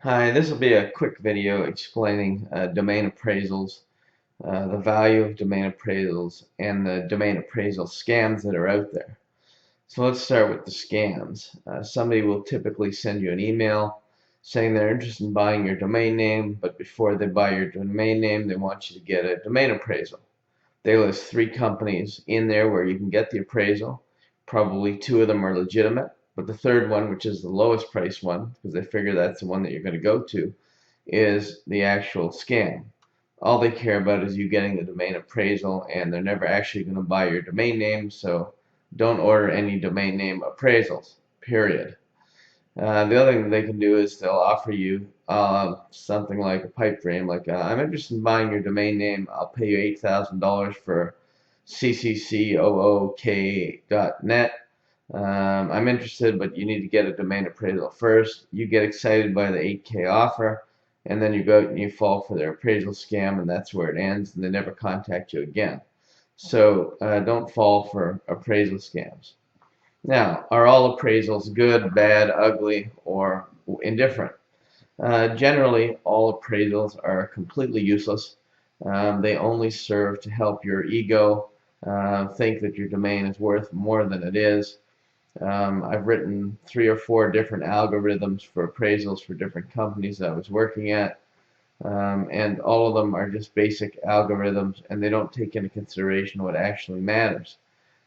Hi, this will be a quick video explaining domain appraisals, the value of domain appraisals, and the domain appraisal scams that are out there. So let's start with the scams. Somebody will typically send you an email saying they're interested in buying your domain name, but before they buy your domain name, they want you to get a domain appraisal. They list 3 companies in there where you can get the appraisal. Probably 2 of them are legitimate, but the third one, which is the lowest price one, because they figure that's the one that you're going to go to, is the actual scam. All they care about is you getting the domain appraisal, and they're never actually going to buy your domain name, so don't order any domain name appraisals, period. The other thing they can do is they'll offer you something like a pipe dream, like I'm interested in buying your domain name. I'll pay you $8,000 for cccook.net. I'm interested, but you need to get a domain appraisal first. You get excited by the 8K offer, and then you go and you fall for their appraisal scam, and that's where it ends, and they never contact you again. So don't fall for appraisal scams. Now, are all appraisals good, bad, ugly, or indifferent? Generally, all appraisals are completely useless. They only serve to help your ego think that your domain is worth more than it is. I've written 3 or 4 different algorithms for appraisals for different companies that I was working at, and all of them are just basic algorithms, and they don't take into consideration what actually matters.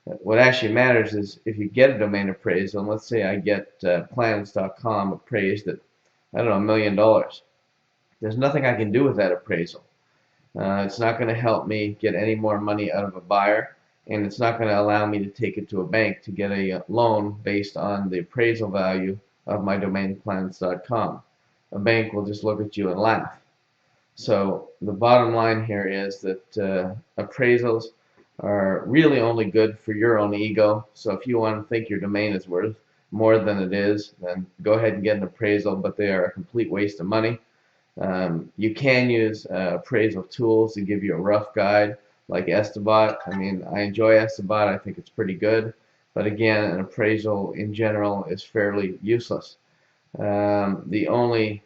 What actually matters is if you get a domain appraisal, and let's say I get planets.com appraised at, I don't know, $1 million. There's nothing I can do with that appraisal. It's not going to help me get any more money out of a buyer, and it's not going to allow me to take it to a bank to get a loan based on the appraisal value of my domain planets.com. A bank will just look at you and laugh. So the bottom line here is that appraisals are really only good for your own ego. So if you want to think your domain is worth more than it is, then go ahead and get an appraisal, but they are a complete waste of money. You can use appraisal tools to give you a rough guide, like Estabot. I mean, I enjoy Estabot. I think it's pretty good. But again, an appraisal in general is fairly useless. The only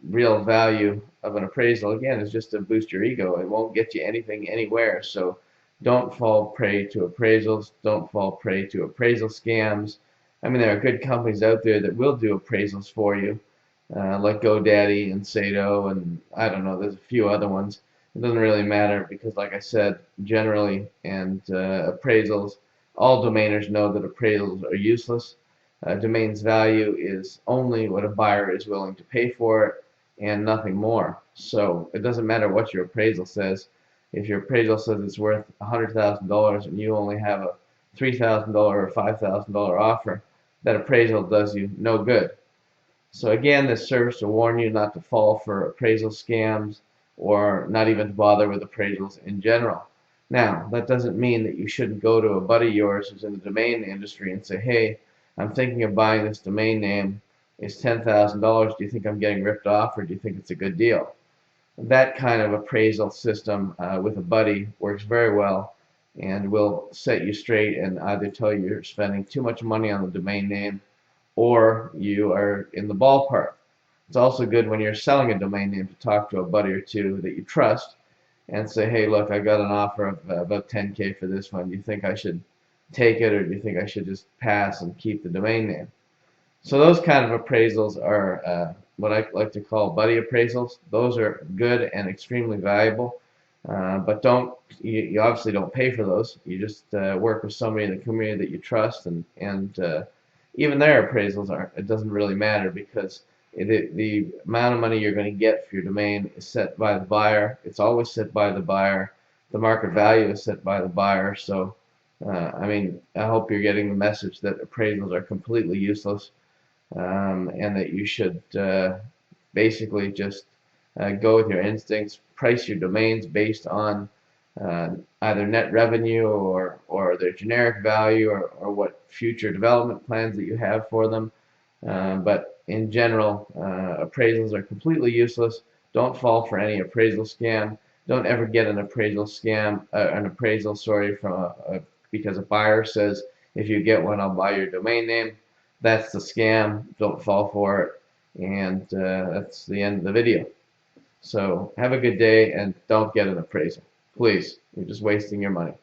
real value of an appraisal, again, is just to boost your ego. It won't get you anything anywhere. So don't fall prey to appraisals. Don't fall prey to appraisal scams. I mean, there are good companies out there that will do appraisals for you, like GoDaddy and Sato, and I don't know, there's a few other ones. It doesn't really matter because, like I said, generally, and appraisals, all domainers know that appraisals are useless. A domain's value is only what a buyer is willing to pay for it and nothing more. So it doesn't matter what your appraisal says. If your appraisal says it's worth $100,000 and you only have a $3,000 or $5,000 offer, that appraisal does you no good. So again, this serves to warn you not to fall for appraisal scams or not even to bother with appraisals in general. Now, that doesn't mean that you shouldn't go to a buddy of yours who's in the domain industry and say, hey, I'm thinking of buying this domain name. It's $10,000. Do you think I'm getting ripped off, or do you think it's a good deal? That kind of appraisal system with a buddy works very well and will set you straight and either tell you you're spending too much money on the domain name or you are in the ballpark. It's also good when you're selling a domain name to talk to a buddy or two that you trust and say, hey, look, I got an offer of about 10K for this one. Do you think I should take it, or do you think I should just pass and keep the domain name? So those kind of appraisals are what I like to call buddy appraisals. Those are good and extremely valuable, but you obviously don't pay for those. You just work with somebody in the community that you trust, and even their appraisals aren't. It doesn't really matter because the amount of money you're going to get for your domain is set by the buyer. It's always set by the buyer. The market value is set by the buyer. So, I mean, I hope you're getting the message that appraisals are completely useless, and that you should basically just go with your instincts, price your domains based on either net revenue or their generic value, or what future development plans that you have for them. But in general, appraisals are completely useless. Don't fall for any appraisal scam. Don't ever get an appraisal scam, an appraisal, sorry, because a buyer says, if you get one, I'll buy your domain name. That's the scam. Don't fall for it. And that's the end of the video. So have a good day and don't get an appraisal. Please, you're just wasting your money.